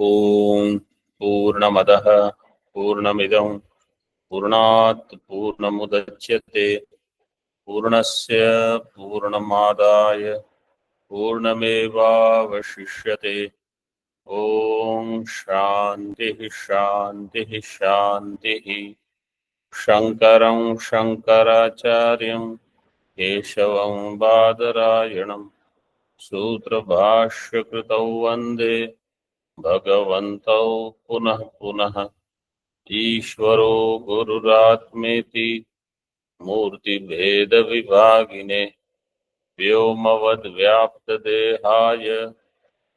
ओम पूर्णमदः पूर्णमिदं पूर्णात् पूर्णमुदच्यते पूर्णस्य पूर्णमादाय पूर्णमेवावशिष्यते। ओम शांति शांति शांति। शंकरं शंकराचार्यं केशवं बादरायणं सूत्रभाष्यकृतौ वन्दे भगवन्तौ पुनः पुनः। ईश्वरो गुरुरात्मेति मूर्तिभेदविभागिने व्योमवद्व्याप्तदेहाय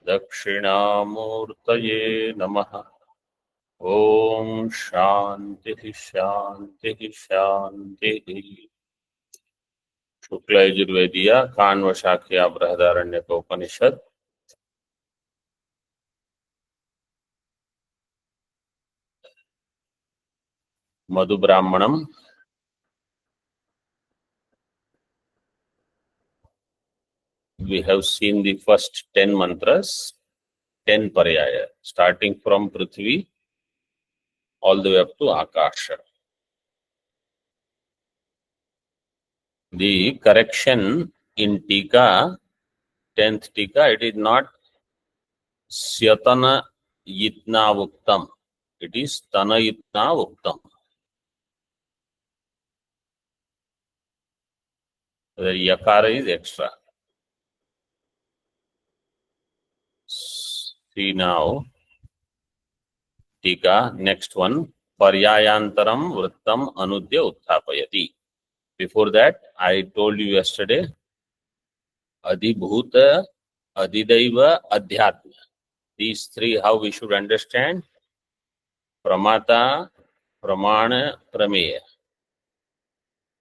दक्षिणामूर्तये नमः। ओम शांति शांति शांति। शुक्ल यजुर्वेदीय कान्व शाख्या बृहदारण्यक उपनिषद मधु ब्राह्मणम। We have seen the first 10 mantras, 10 paryaya, starting from Prithvi all the way up to Akasha. The correction in Tika, 10th Tika, it is not Syatana Yitna Vuktam, it is Tana Yitna Vuktam. The Yakara is extra. See now, Tika, next one, Paryayantaram Vrittam Anudya Uthapayati. Before that, I told you yesterday, Adibhuta, Adidaiva, Adhyatma. These three, how we should understand: Pramata, Pramana, Prameya.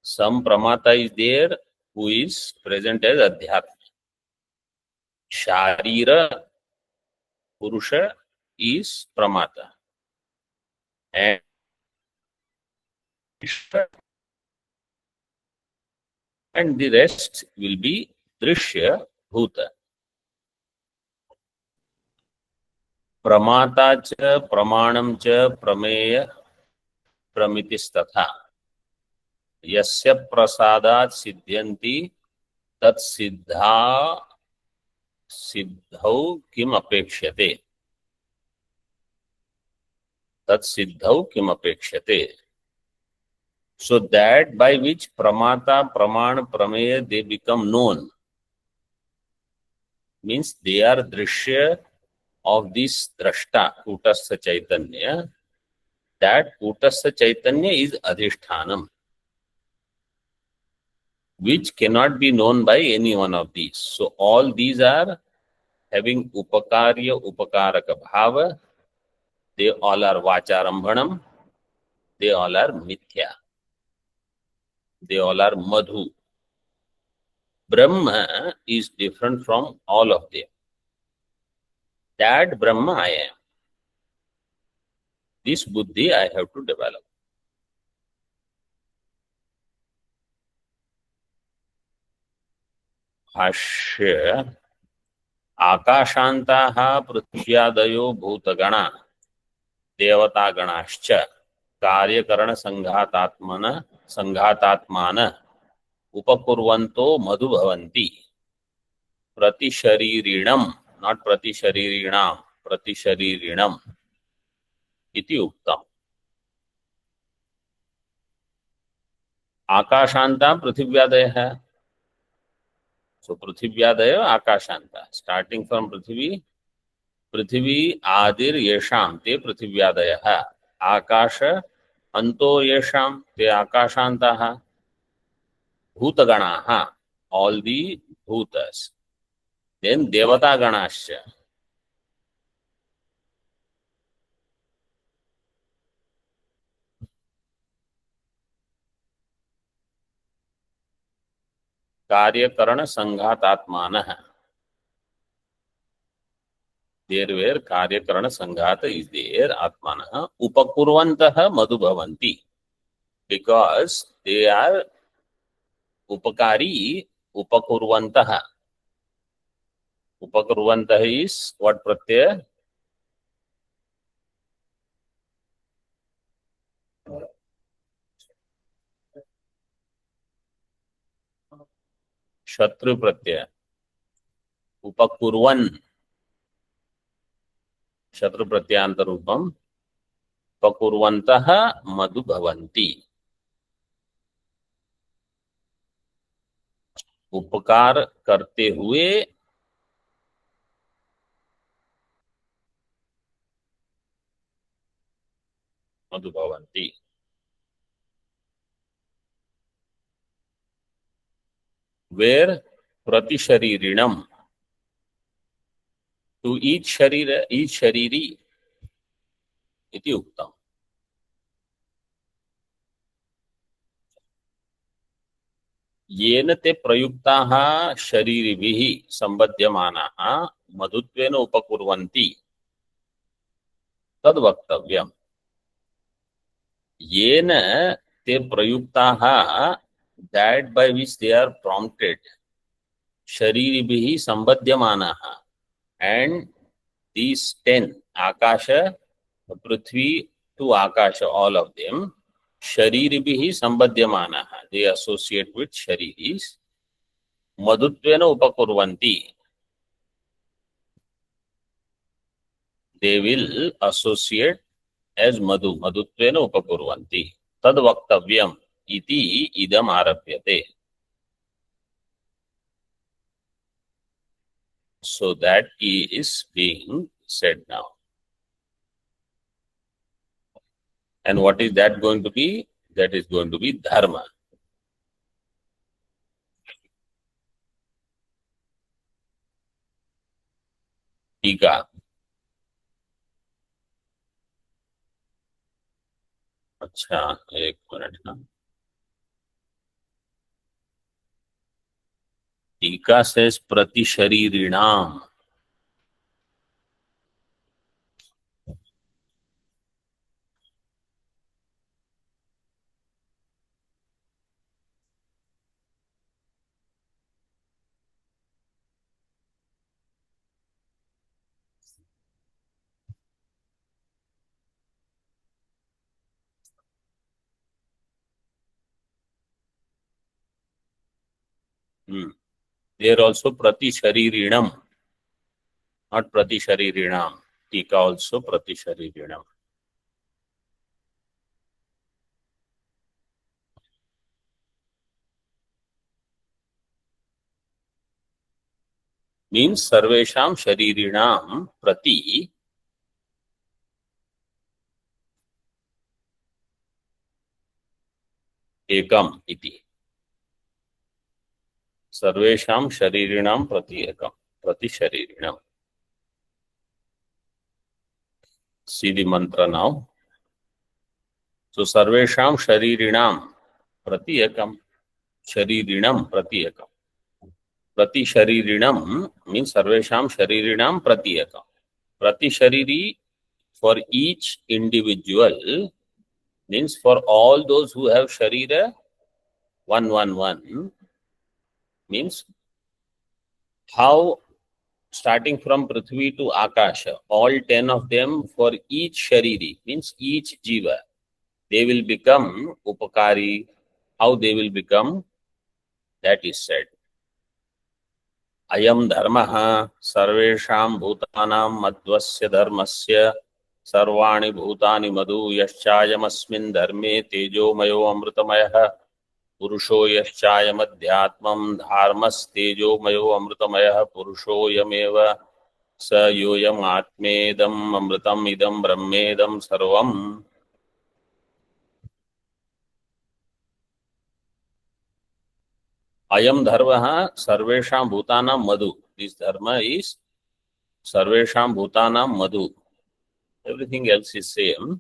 Some Pramata is there who is present as Adhyatma. Sharira, Purusha is Pramata. And the rest will be Drishya, Bhuta. Pramata cha, Pramanam cha, Prameya, Pramitis-tatha. Yasya prasadat siddhyanti tat siddha siddhau kim apekshyate. Tat siddhau kim apekshyate. So that by which Pramata, Praman, Prameya, they become known, means they are Drishya of this Drashta, Kutastha Chaitanya. That Kutastha Chaitanya is Adhishthanam, which cannot be known by any one of these. So all these are having Upakarya, Upakaraka Bhava. They all are Vacharambhanam. They all are Mithya. They all are Madhu. Brahma is different from all of them. That Brahma I am. This buddhi I have to develop. Bhashya Akashantaha Prithvyadayo Bhutagana Devataganascha Karyakarana Sanghatatmana Upakurvanto Madhubhavanti Pratisharirinam, not Pratisharirinam, Pratisharirinam iti uktam. Akashanta Prithvyadaya. So Prithvyadaya Akashanta. Starting from Prithvi, Prithvi Adir Yesham te Prithvyadaya. Akasha Anto Yesham te Akashantaha. Bhutaganaha, all the Bhutas. Then Devata Ganasya. Karyakarana Sanghatatmana. There where Karyakarana Sanghata is there, Atmana. Upakurvantaha Madhubhavanti. Because they are Upakari, Upakurvantaha. Upakurvantaha is what pratyaya? शत्रु प्रत्यय उपकुर्वन् शत्रु प्रत्यांत रूपम उपकुर्वन्तः मधु भवन्ति उपकार करते हुए मधु भवन्ति where प्रतिशरीरिणम to each शरीरी इति उक्तम् येन ते प्रयुक्ताः शरीरिभिः सम्बध्यमानाः मधुत्वेन उपकुर्वन्ति तद् वक्तव्यम् येन ते प्रयुक्ताः that by which they are prompted शरीरिभिः सम्बध्यमानाः and these 10 akasha prithvi to akasha all of them शरीरिभिः सम्बध्यमानाः they associate with shariris madhuttvena upakurvanti they will associate as madhuttvena upakurvanti tad vaktavyam iti idam arabhyate so that is being said now. And what is that going to be? That is going to be dharma. टीका अच्छा एक minute ना टीका से प्रतिशरीरिणाम there also pratisharinam not pratisharinam tika also pratisharinam means sarvesham sharirinam prati ekam iti सर्वेषां शरीरिणां प्रति एकम प्रतिशरीरिणां see the mantra now so सर्वेषां शरीरिणां प्रति एकम शरीरिणां प्रति एकम प्रतिशरीरिणां means सर्वेषां शरीरिणां प्रति एकम प्रतिशरीरी for each individual means for all those who have sharira 111 means how starting from Prithvi to Akasha, all 10 of them for each Shariri, means each Jiva, they will become Upakari. How they will become, that is said. Ayam dharmaha sarvesham bhutanam madhvasya dharmasya sarvani bhutani madhu yaschayamasmin dharme tejomayo amrutamayah पुरुषो यश्चायमध्यात्मं धार्मस्तेजोमयो अमृतमयः पुरुषो यमेव स योऽयम् आत्मेदम् अमृतम् इदं ब्रह्मेदं सर्वम् अयं धर्मः सर्वेषां भूतानां मधु this धर्म इज सर्वेषां भूतानां मधु everything else is same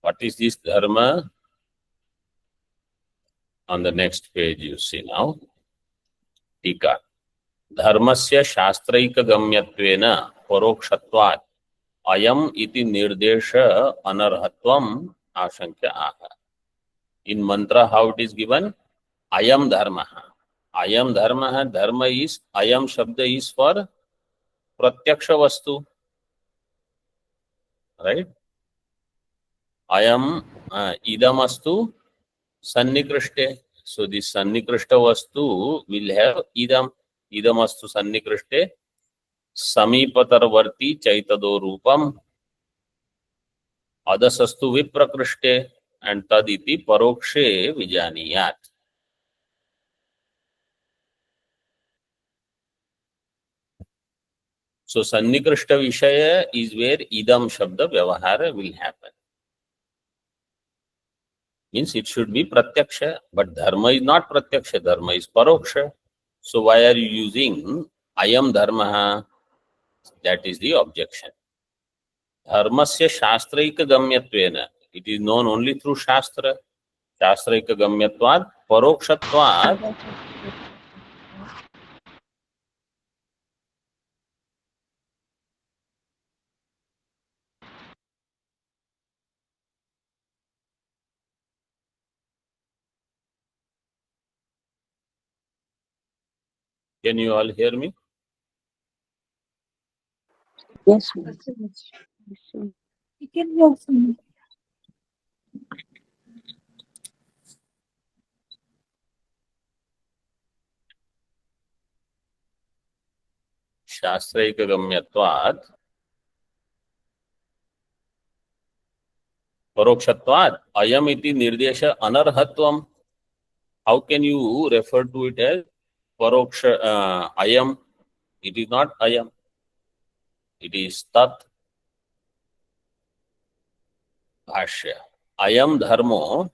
What is this dharma? On the next page you see now. Tika. Dharmasya shastraika gamyattvena parokshत्वात् ayam iti nirdesha anarhatvam ashankya aha. In mantra how it is given? अयम धर्म, अयम धर्म, धर्म is, अयम शब्द is for प्रत्यक्ष वस्तु, right. अयम इदमस्तु सन्निकृष्टे. So this sannikrishta vastu will have idam. Idamastu sannikrishte समीपतरवर्ती चैतदो Rupam अदसस्तु विप्रकृष्टे and तदिति परोक्षे विजानीयात. So sannikrishta vishaya is where idam shabda vyavahara will happen. Means it should be pratyaksha, but dharma is not pratyaksha, dharma is paroksha. So why are you using ayam dharma? That is the objection. धर्मस्य शास्त्रैक गम्यत्वेन, it is known only through shastra. शास्त्रैक गम्यत्वात् परोक्षत्वात्. Can you all hear me? Yes, sir. You can also. शास्त्रैक गम्यत्वात् परोक्षत्वात् अयम इति निर्देश अनर्हत्वम. How can you refer to it as paroksha ayam? It is not ayam. It is tat. भाष्य अयम धर्मो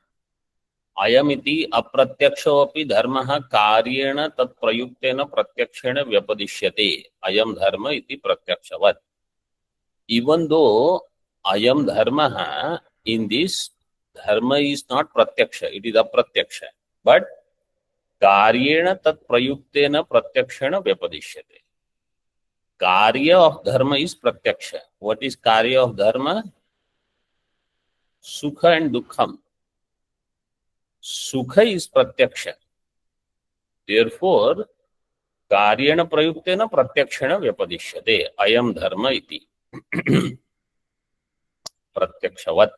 अयमिति अप्रत्यक्षोपि धर्मः कार्येण तत्प्रयुक्तेन प्रत्यक्षेण व्यपदिश्यते. अयम धर्म इति प्रत्यक्षवत्. Even though ayam dharma, in this dharma is not pratyaksha, it is apratyaksha, but karyena tat prayuktena pratyakshena vyapadishyate. Karya of dharma is pratyaksha. What is karya of dharma? Sukha and dukkham. Sukha is pratyaksha. Therefore, karyena prayuktena pratyakshena vyapadishyate. Ayam dharma iti pratyakshavat.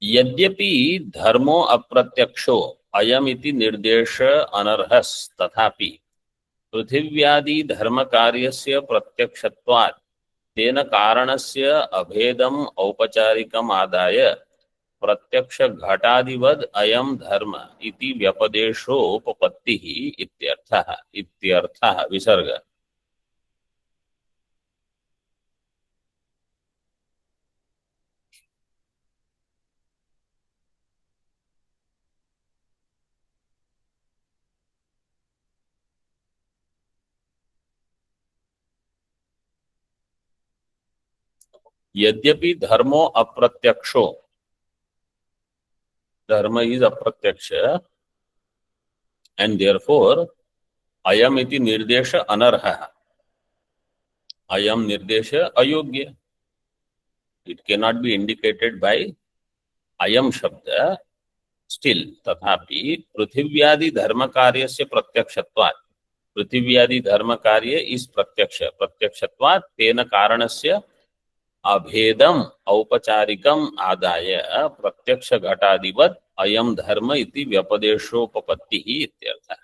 यद्यपि धर्मो अप्रत्यक्षो अयमिति निर्देश अनर्हस् तथापि पृथिव्यादि धर्म कार्यस्य प्रत्यक्षत्वात् तेन कारणस्य अभेदम् औपचारिकम् आदाय प्रत्यक्ष घटादिवद् अयं धर्म इति व्यपदेशोपपत्तिः इत्यर्थः. इत्यर्थः विसर्ग. यद्यपि धर्मो अप्रत्यक्षो, धर्म इज अप्रत्यक्ष, and therefore ayam iti निर्देश अनर्हः. ayam निर्देश अयोग्य. It cannot be indicated by ayam shabda. Still तथापि पृथिव्यादि धर्म कार्यस्य प्रत्यक्षत्वात्, पृथिव्यादि धर्म कार्य इस प्रत्यक्ष, प्रत्यक्षत्वात् तेन कारणस्य अभेदम औपचारिकम आदाय प्रत्यक्ष घटादिवत् अयम धर्म इति व्यपदेशोपपत्तिः इत्यर्थः.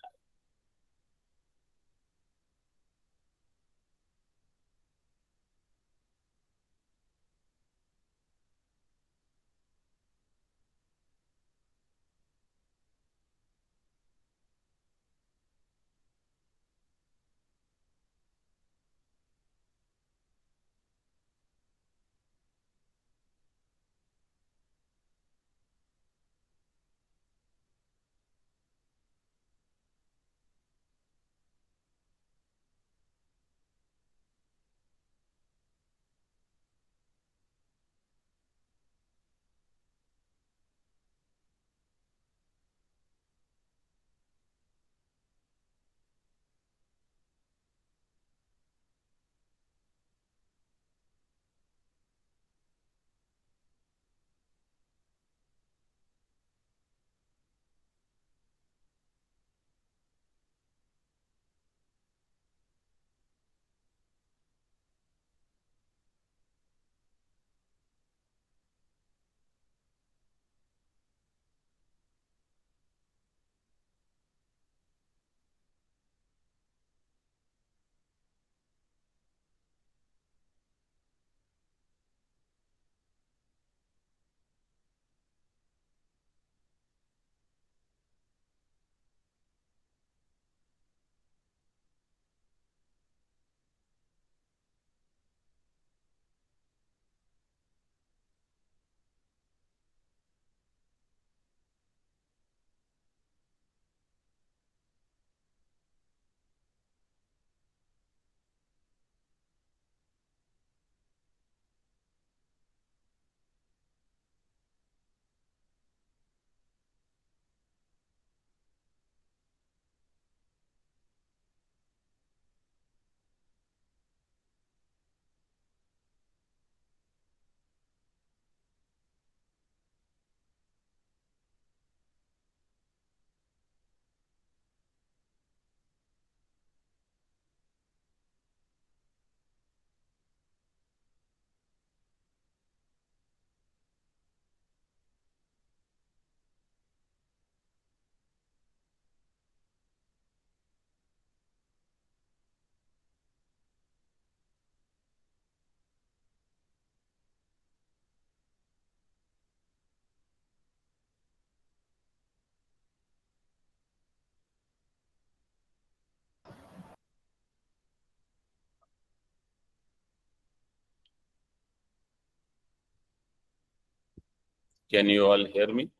Can you all hear me?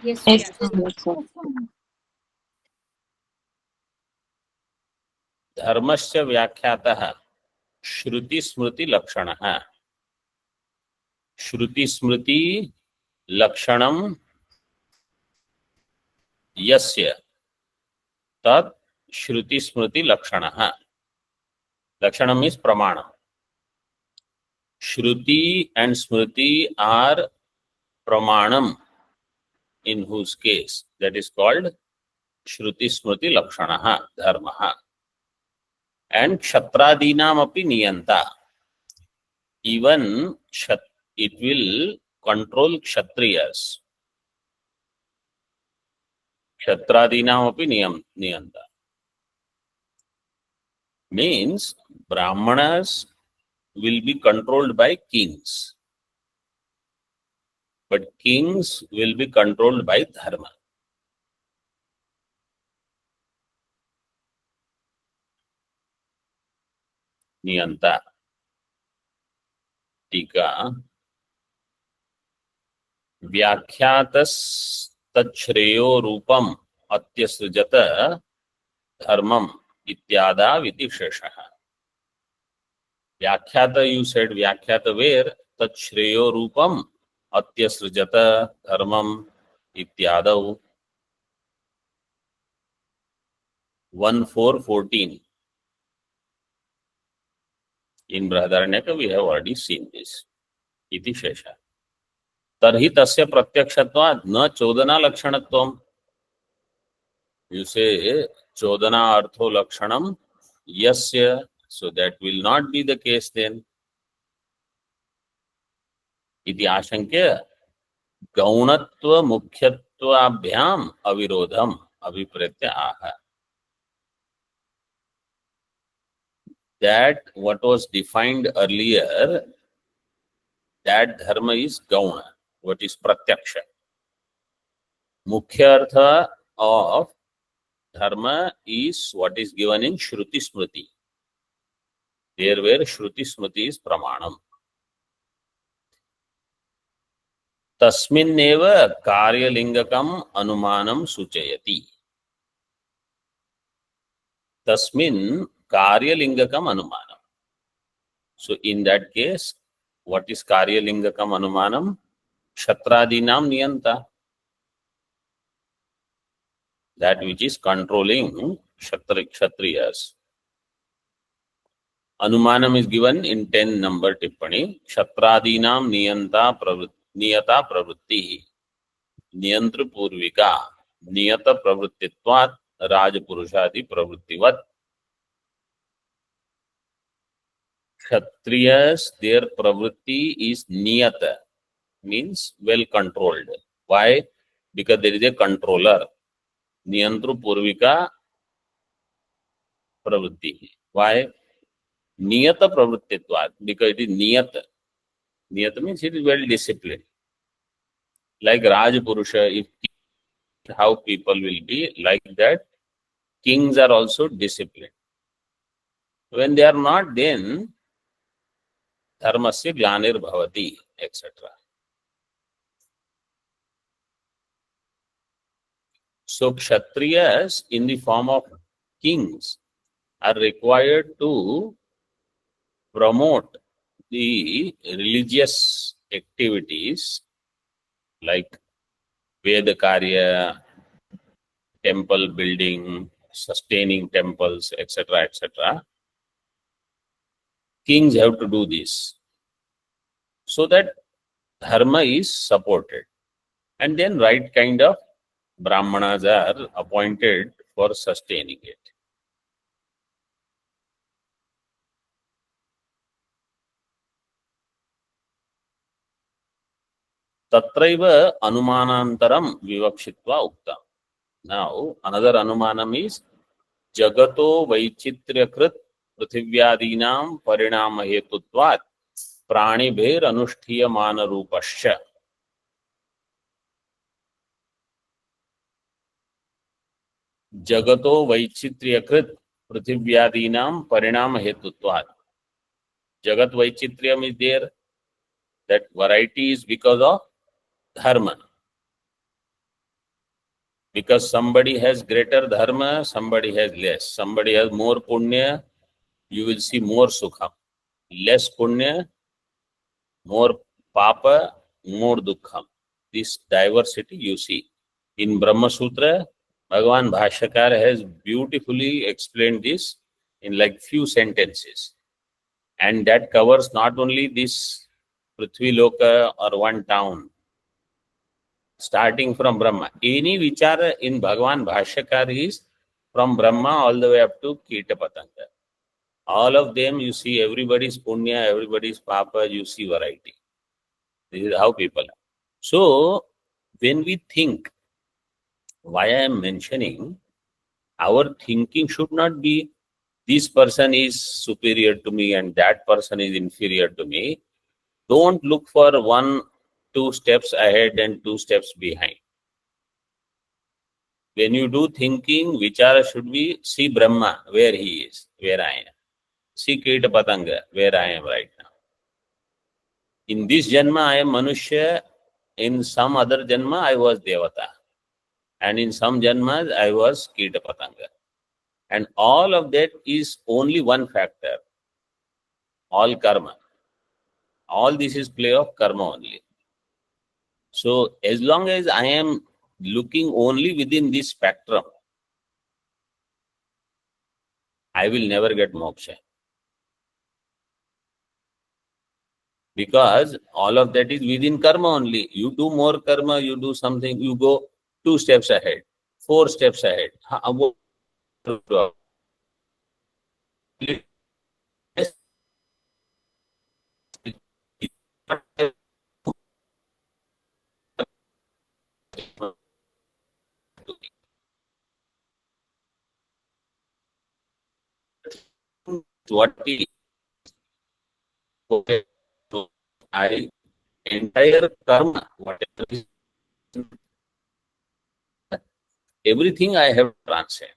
Yes, Yes. sir. धर्मस्य व्याख्यातः श्रुति स्मृति लक्षणः। श्रुति स्मृति लक्षणं यस्य तत् श्रुति स्मृति लक्षणः। लक्षणं means प्रमाणम। Shruti and Smriti are pramanam, in whose case that is called Shruti Smriti Lakshanaha Dharmaha. And Kshatradinam api niyanta. Even it will control Kshatriyas. Kshatradinam api niyanta. Means Brahmanas will be controlled by kings. But kings will be controlled by dharma. Niyanta. टीका व्याख्यातस् तच्छ्रेयो रूपम अत्यसृजत धर्मम इत्यादा विशेषः। व्याख्यात, you said व्याख्यात where तच्छ्रेयो रूपम अत्यसृजत धर्मम इत्यादौ 1:4:14 in Brihadaranyaka we have already seen this. इति शेषः। तर्हि तस्य प्रत्यक्षत्वात् न चोदना लक्षणत्वम्। You say चोदना अर्थो लक्षणम यस्य, so that will not be the case then. इति आशंक्य गौणत्व मुख्यत्वाभ्याम अविरोधम अभिप्रेत्य आह। That what was defined earlier, that dharma is gauna, what is pratyaksha. Mukhya artha of dharma is what is given in Shruti Smriti. There where Shruti Smriti is pramanam. Tasminneva karyalingakam anumanam suchayati. Tasmin karyalingakam anumanam. So in that case, what is karyalingakam anumanam? Kshatradinam niyanta. That which is controlling Kshatriyas. Anumanam is given in 10 number tippani. Kshatradinam niyata pravritti. Niyantru purvika. Niyata pravrittitvat Rajapurushadi pravrittivat. Kshatriyas, their pravritti is niyata, means well controlled. Why? Because there is a controller. Niyantru purvika pravritti. Why? Niyata pravrittitvat, because it is niyata. Niyata means it is well disciplined. Like Rajapurusha, if how people will be like that, kings are also disciplined. When they are not, then dharmasya glanir bhavati, etc. So Kshatriyas in the form of kings are required to promote the religious activities like Veda Karya, temple building, sustaining temples, etc., etc. Kings have to do this so that dharma is supported. And then right kind of brahmanas are appointed for sustaining it. Tatraiva anumanantaram vivakshitva ukta. Now another anumanam is jagato vaichitriyakrit पृथिव्यादीनां परिणाम हेतुत्वात् प्राणिभेर अनुष्ठीयमान रूपश्च। जगतो वैचित्र्यकृत पृथिव्यादीनां परिणाम हेतुत्वात्. Jagat Vaichitriyam is there. That variety is because of dharma. Because somebody has greater dharma, somebody has less. Somebody has more punya, you will see more sukha. Less punya, more papa, more dukha. This diversity you see. In Brahma Sutra, Bhagavan Bhashyakar has beautifully explained this in like few sentences. And that covers not only this Prithvi Loka or one town, starting from Brahma. Any vichara in Bhagavan Bhashyakar is from Brahma all the way up to Kita Patanga. All of them, you see everybody's punya, everybody's papa, you see variety. This is how people are. So, when we think, why I am mentioning, our thinking should not be this person is superior to me and that person is inferior to me. Don't look for 1-2 steps ahead and 2 steps behind. When you do thinking, vichara should be see Brahma, where he is, where I am. See Kita Patanga, where I am right now. In this Janma, I am Manushya. In some other Janma, I was Devata. And in some Janmas, I was Kita Patanga. And all of that is only one factor. All karma. All this is play of karma only. So, as long as I am looking only within this spectrum, I will never get moksha. Because all of that is within karma only. You do more karma, you do something, you go 2 steps ahead, 4 steps ahead. What is okay? So I entire karma, whatever is everything I have transcended.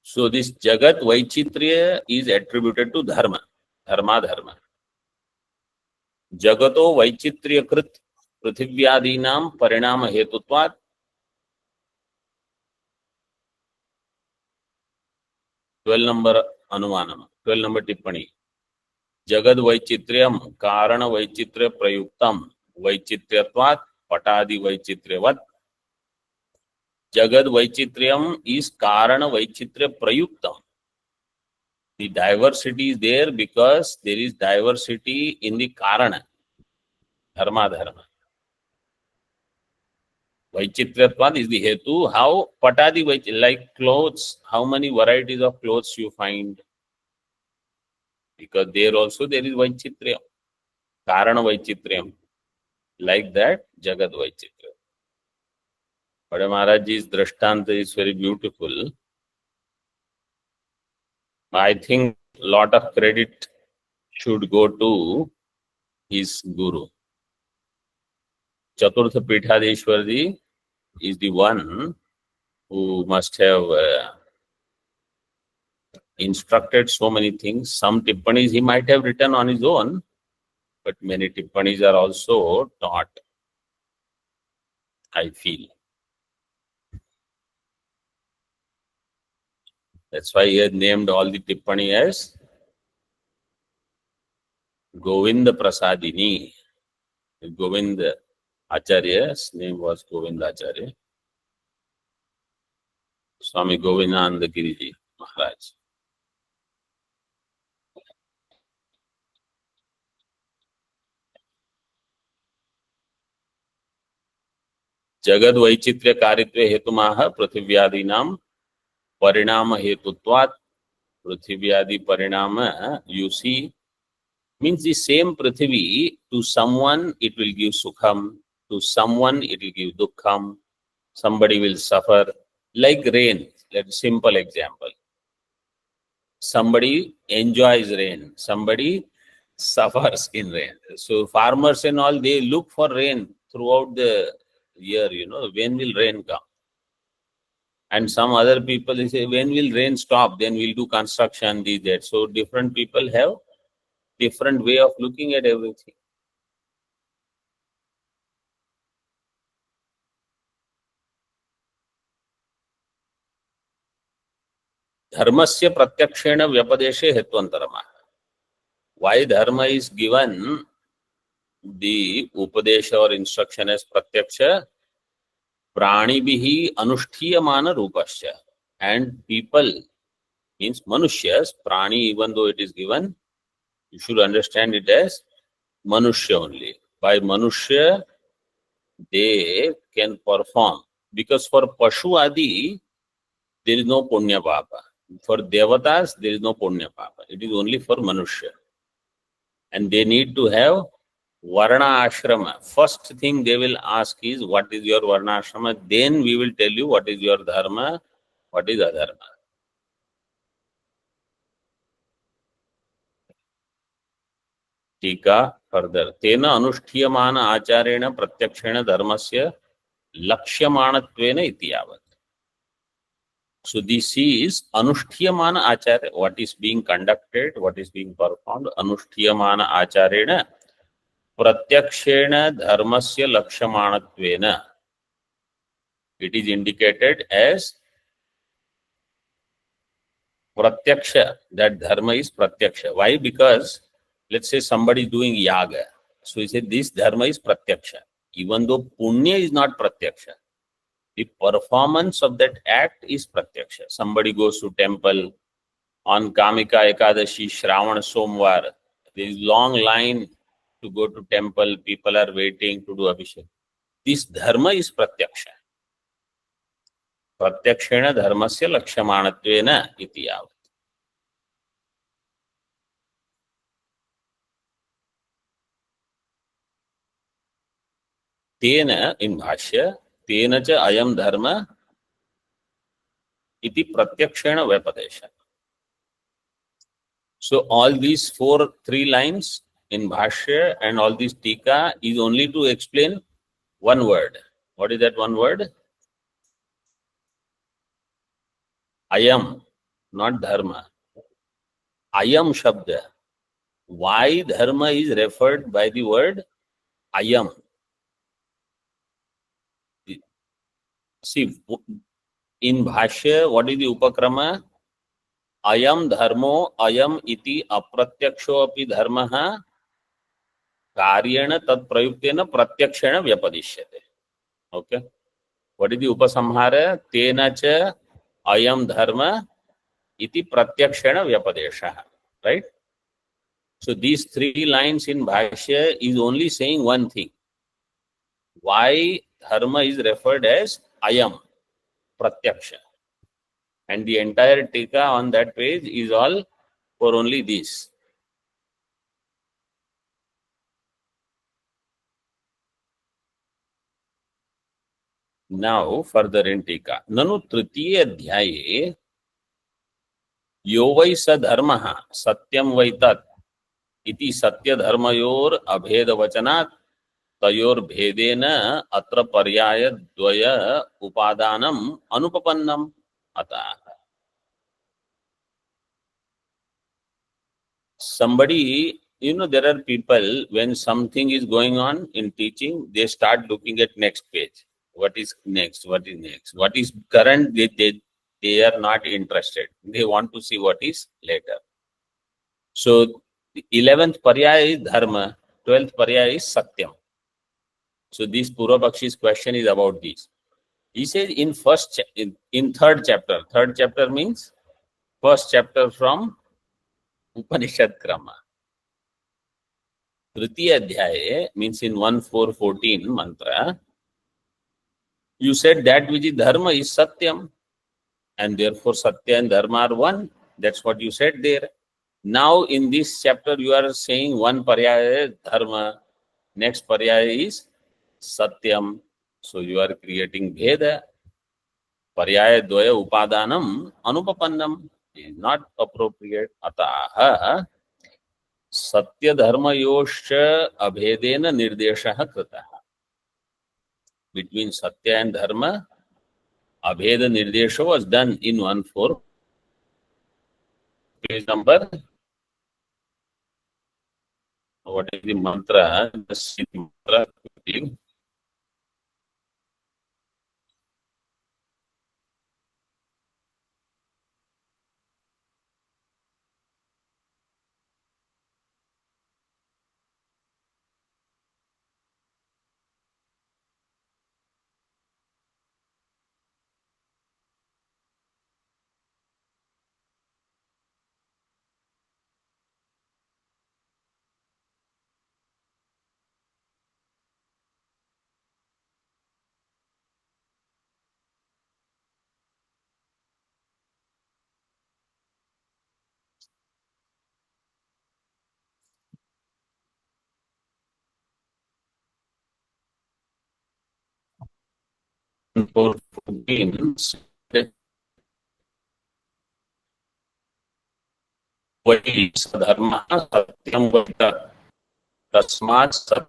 So this Jagat Vaichitriya is attributed to Dharma. Dharma. Jagato Vaichitriya Krit Prithivyaadinam Parinama Hetutvat. 12 number Anumanam, 12 number Tippani. Jagad Vaichitriyam Karana Vaichitra Prayuktam Vaichitriyatvat Patadi Vaichitriyavat. Jagad Vaichitriyam is Karana Vaichitra Prayuktam. The diversity is there because there is diversity in the Karana. Dharma. Vaichitriyatvat is the Hetu. How Patadi Vaichitriyam, like clothes, how many varieties of clothes you find? Because there also there is Vaichitriyam. Karana Vaichitriyam. Like that, Jagad Vaichitriyam. Bhade Maharajji's Drishtanta is very beautiful. I think a lot of credit should go to his guru. Chaturtha Pithadeshwarji is the one who must have instructed so many things. Some tippanis he might have written on his own, but many tippanis are also taught, I feel. That's why he has named all the tippani as Govinda Prasadini. Govinda Acharya's name was Govinda Acharya. Swami Govindananda Giriji Maharaj. Jagad Vaichitrya Karitve Hetumaha Prithivyadinam Parinama Hetutvat. Prithivyadi Parinama, you see, means the same Prithvi, to someone it will give Sukham, to someone it will give Dukkham, somebody will suffer. Like rain, let's simple example. Somebody enjoys rain, somebody suffers in rain. So farmers and all, they look for rain throughout the year, when will rain come? And some other people, they say, when will rain stop? Then we'll do construction, this, that. So different people have different way of looking at everything. धर्मस्य प्रत्यक्षेण व्यपदेशे हेत्वंतरमा. Why dharma is given the upadesha or instruction as pratyaksha? Pranibhihi anushthiyamana rupasya. And people means manusyas, prani, even though it is given, you should understand it as manushya only. By manushya, they can perform. Because for pashu adi, there is no punya papa. For devatas, there is no punya papa. It is only for manushya. And they need to have varna ashrama. First thing they will ask is, what is your varna ashrama? Then we will tell you what is your dharma, what is adharma. टीका further. तेन अनुष्ठीयमान आचारेण प्रत्यक्षेण धर्मस्य लक्ष्यमाणत्वेन इति यावत्. So this is anushthiyamana acharya, what is being conducted, what is being performed. Anushthiyamana acharena pratyakshena dharmasya lakshyamanattvena. It is indicated as pratyaksha, that dharma is pratyaksha. Why? Because let's say somebody is doing yaga. So he said this dharma is pratyaksha. Even though punya is not pratyaksha, the performance of that act is pratyaksha. Somebody goes to temple on Kamika Ekadashi, Shravan Somvar. There is long line to go to temple. People are waiting to do abhishek. This dharma is pratyaksha. Pratyakshena dharmasya lakshyamanattvena iti yavat. Tena in bhashya, tena cha ayam dharma iti pratyakshena vyapadesha. So all these three lines in bhashya and all this tika is only to explain one word. What is that one word? Ayam, not dharma. Ayam shabda. Why dharma is referred by the word ayam? See, in bhashya, what is the upakrama? Ayam dharmo ayam iti apratyksho api dharmaha karyena tat prayuktena pratyakshena vyapadishyate. Okay. What is the upasamhara? Tena cha ayam dharma iti pratyakshena vyapadesha. Right? So these three lines in bhashya is only saying one thing. Why dharma is referred as ayam, pratyaksha. And the entire tika on that page is all for only this. Now further in tika. Nanu tritiye adhyaye यो वै स धर्मः सत्यम वै तत् इति सत्य धर्मयोर अभेद वचनात् तयोर भेदेन अत्र पर्याय द्वय उपादानम अनुपपन्नम. अतः somebody, there are people, when something is going on in teaching, they start looking at next page. What is next? What is next? What is current? They are not interested. They want to see what is later. So 11th paryaya is dharma, 12th paryaya is satyam. So this Purvapakshi's question is about this. He says in third chapter. Third chapter means first chapter from Upanishad Krama. Tritiya Adhyaya means in 1.4.14 mantra, you said that which is dharma is satyam, and therefore satya and dharma are one. That's what you said there. Now in this chapter you are saying one paryaya is dharma, next paryaya is satyam. So you are creating bheda. Paryaya dvaya upadanam anupapannam is not appropriate. Ataha satya dharmayosha abhedena nirdeshaha kritaha. Between satya and dharma, abheda nirdesha was done in 1.4. Page number. What is the mantra? Just see the mantra quickly. वही धर्म सत्यम वद तस्मात् सत्यम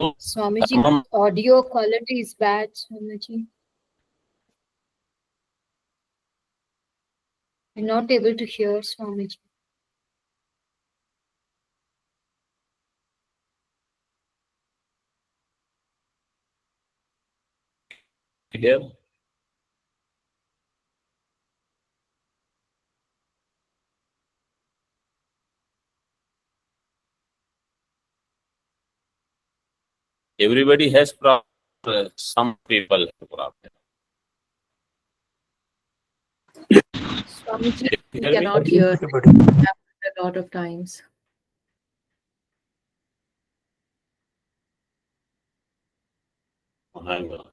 Swami ji, धर्मम। audio quality is bad, Swami ji. I'm not able to hear Swami ji. Here everybody has problem. Some people have problem. Swami ji, we Hear me? cannot hear. It happened a lot of times. Hang on.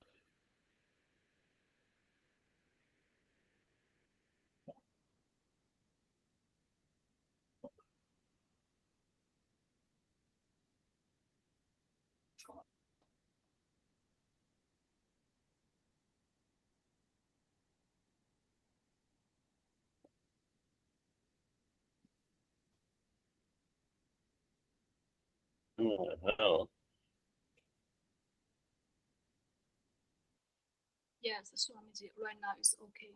No. Yes, Swamiji, right now it's okay.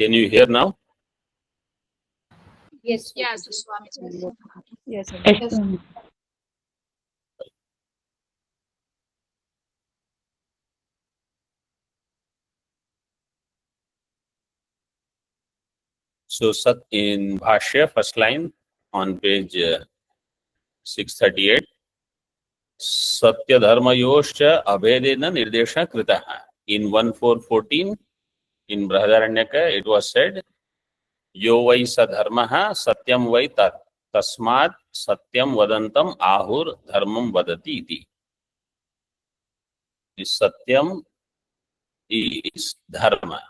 Can you hear now? Yes. Yes, Swamiji. Yes. So Sat in Bhashya, first line on page 638. Satya dharma yoscha abhedena nirdesha kritaha. In 1414 in Brahadaranyaka it was said, Yo vai sadharmaha satyam vai tat tasmat satyam vadantam ahur dharmam vadati iti. This satyam is dharma.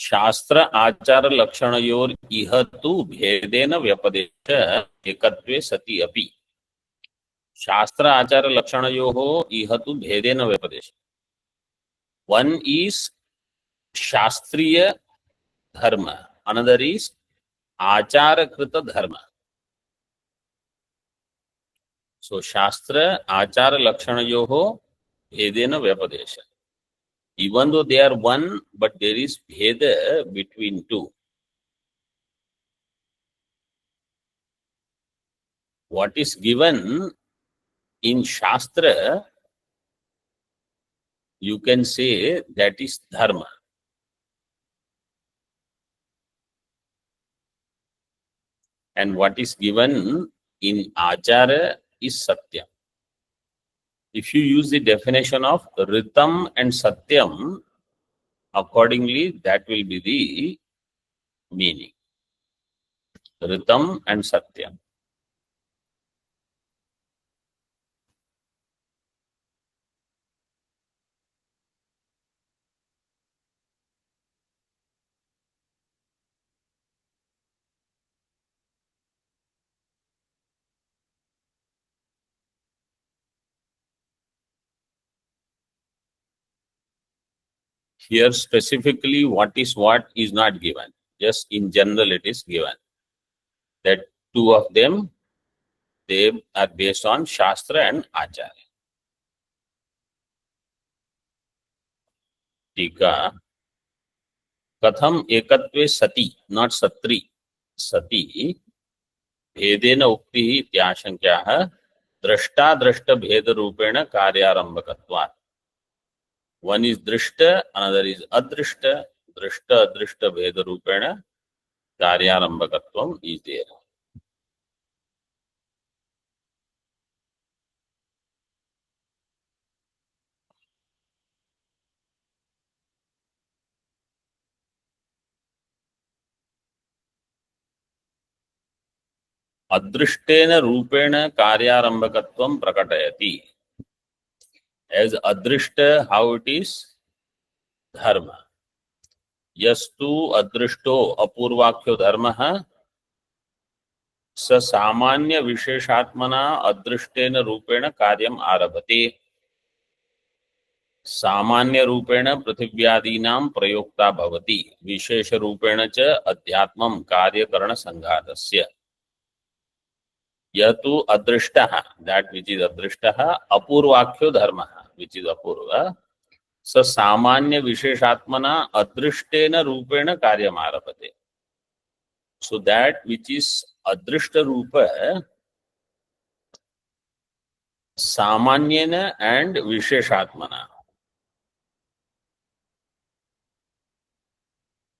शास्त्र आचार लक्षणयोर इह तु भेदेन व्यपदेश एकत्वे सति अपि। शास्त्र आचार लक्षणयोः इह तु भेदेन व्यपदेश. One is शास्त्रीय धर्म, another is आचारकृत धर्म. So शास्त्र आचार लक्षणयोः भेदेन व्यपदेश. Even though they are one, but there is bheda between two. What is given in Shastra, you can say that is dharma. And what is given in Achara is Satyam. If you use the definition of Ritam and Satyam, accordingly that will be the meaning. Ritam and Satyam. Here specifically what is not given. Just in general it is given. That two of them, they are based on Shastra and Achara. Tika. Katham ekatve sati, not satri. Sati. भेदेन उक्ति इत्याशंक्याः दृष्टा दृष्ट भेद रूपेण कार्यारंभकत्वात्. One is drishta, another is adrishta. दृष्ट अदृष्ट भेद रूपेण कार्यारंभकत्वम is there. अदृष्टेन रूपेण कार्यारंभकत्वम प्रकटयति. As adrishta, how it is dharma. यस्तु अदृष्टो अपूर्वाख्यो धर्मः स सामान्य विशेषात्मना अदृष्टेन रूपेण कार्यम आरभते. सामान्य रूपेण पृथिव्यादीनां प्रयोक्ता भवति, विशेष रूपेण च अध्यात्मं कार्यकरण संघातस्य. यह तु अदृष्टः, that which is अदृष्टः, अपूर्वाख्यो धर्मः, which is अपूर्व, स सामान्य विशेषात्मना अदृष्टेन रूपेण कार्यम आरभते. So that which is adrishta rupa samanyena and visheshatmana,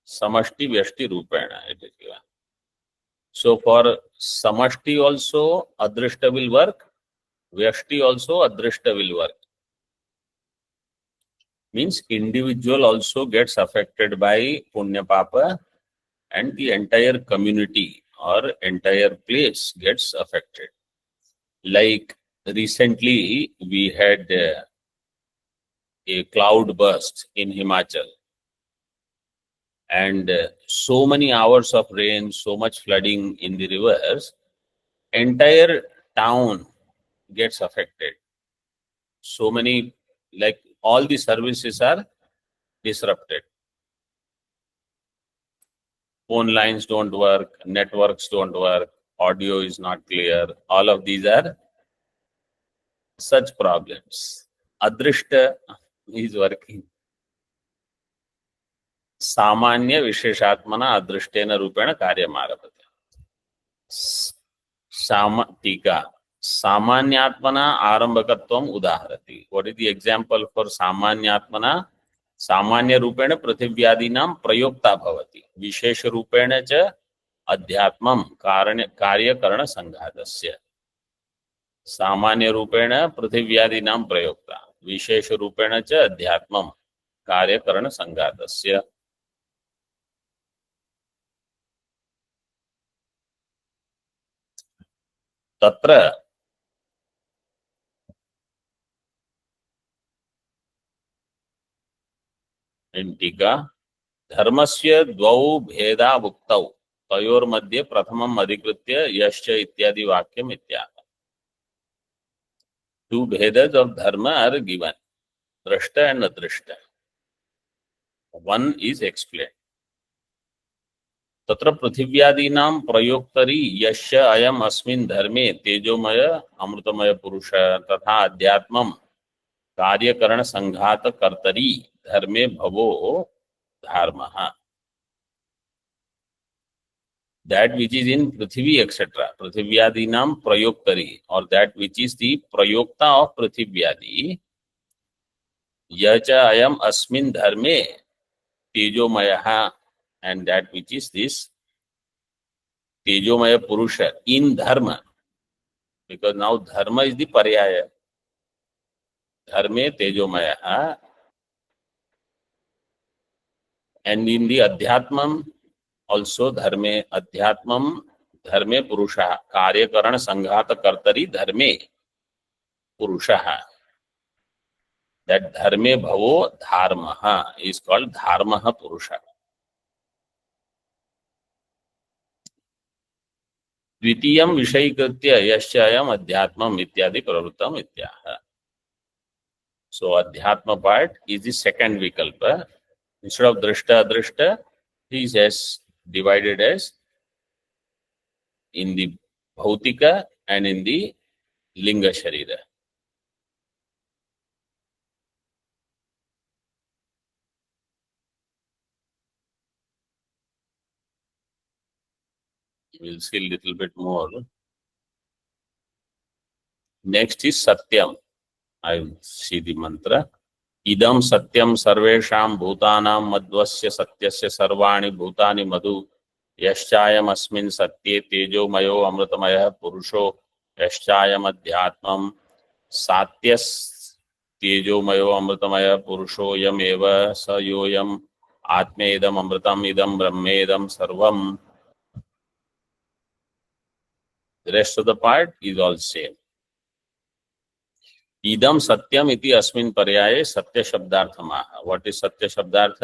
samashti vyashti rupena, it is given. So for samashti also adrishta will work, vyashti also adrishta will work. Means individual also gets affected by punya papa, and the entire community or entire place gets affected. Like recently we had a cloud burst in Himachal, and so many hours of rain, so much flooding in the rivers, entire town gets affected. So many, like all the services are disrupted. Phone lines don't work, networks don't work, audio is not clear. All of these are such problems. Adrishta is working. Samanya Visheshatmana Adrishtena Rupena Karyam Arabhate. Tika. Samanyatmana Arambhakatvam Udaharati. What is the example for Samanyatmana? सामान्य रूपेण पृथिव्यादीनां प्रयोक्ता भवति, विशेष रूपेण च अध्यात्मं कार्यकरण संघातस्य. सामान्य रूपेण पृथिव्यादीनां प्रयोक्ता, विशेष रूपेण च अध्यात्मं कार्यकरण संघातस्य. तत्र टीका धर्मस्य द्वौ भेदा उक्तौ तयोर्मध्ये प्रथमम् अधिकृत्य यश्च इत्यादि वाक्यम् इत्याह. Two भेदस of dharma are given, drashta and adrishta. One is explained. तत्र पृथिव्यादीनां प्रयोक्तरी यश्च अयम् अस्मिन् धर्मे तेजोमय अमृतमय पुरुष तथा अध्यात्मं कार्यकरण संघात कर्तरी धर्मे भवो dharma. That which is in Prithvi, etc. Prithvyadinam prayoktari, or that which is the prayokta of Prithvyadi. Yacha ayam asmin dharme tejomayaha, and that which is this tejomaya purusha in dharma. Because now dharma is the paryaya. Dharme tejomayaha. And in the adhyatmam also dharme adhyatmam dharme purusha कार्यकरण संघात कर्तरी धर्मे पुरुषः. That dharme bhavo dharmaha is called dharmaha purusha. द्वितीयं विषयीकृत्य यश्चयम् अध्यात्मम् इत्यादि प्रवृत्तम् इत्याह. So adhyatma part is the second vikalpa. Instead of drishta adrishta, he is divided as in the bhautika and in the linga sharira. We'll see a little bit more. Next is Satyam. I will see the mantra. इदं सत्यं सर्वेषां भूतानां मध्वस्य सत्यस्य सर्वाणि भूतानि मधु यश्चायमस्मिन् सत्ये तेजोमयो अमृतमयः पुरुषो यश्चायमध्यात्मं सात्यस् तेजोमयो अमृतमयः पुरुषोऽयमेव स योऽयम् आत्मेदम् अमृतम् इदं ब्रह्मेदं सर्वम्. The rest of the part is all same. इदम सत्यम इति अस्मिन् पर्याये सत्य शब्दार्थमाह. What is सत्य शब्दार्थ?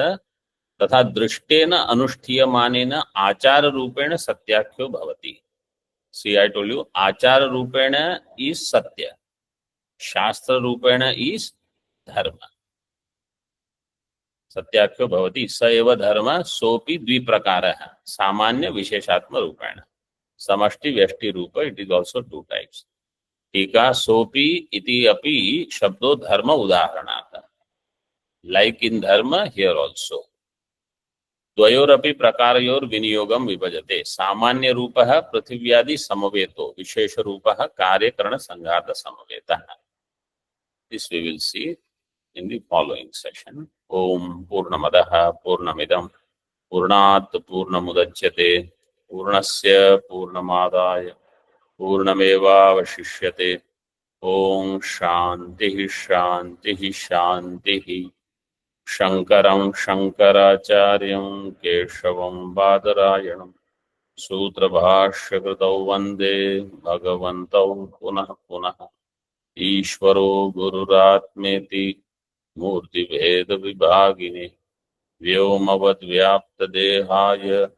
तथा दृष्टेन अनुष्ठीयमानेन आचार रूपेण सत्याख्यो भवति. See, I told you, आचार रूपेण is सत्य, शास्त्र रूपेण is धर्म. सत्याख्यो भवति स एव धर्म सोपि द्विप्रकारः, सामान्य विशेषात्म रूपेण. समष्टि व्यष्टि रूप, it is also two types. टीका सोपि इति अपि शब्दो धर्म उदाहरणार्थ. Like in dharma, here also. द्वयोरपि प्रकारयोर विनियोगम विभजते. सामान्य रूपः पृथिव्यादि समवेतो, विशेष रूपः कार्यकरण संघात समवेतः. This we will see in the following session. Om Purnamadah Purnamidam Purnat Purnamudachyate Purnasya Purnamadaya Purnamevavashishyate. Om Shanti Shanti Shanti. Shankaram Shankaracharyam Keshavam Badarayanam Sutra Bhashyakritau Vande Bhagavantau Punah Punah. Ishvaro Gururatmeti Murti Veda Vibhagini Vyomavad Vyapta Dehaya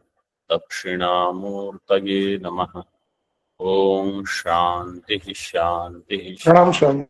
Dakshinamurtaye Namaha. Om Shanti Shanti. Pranam Swami.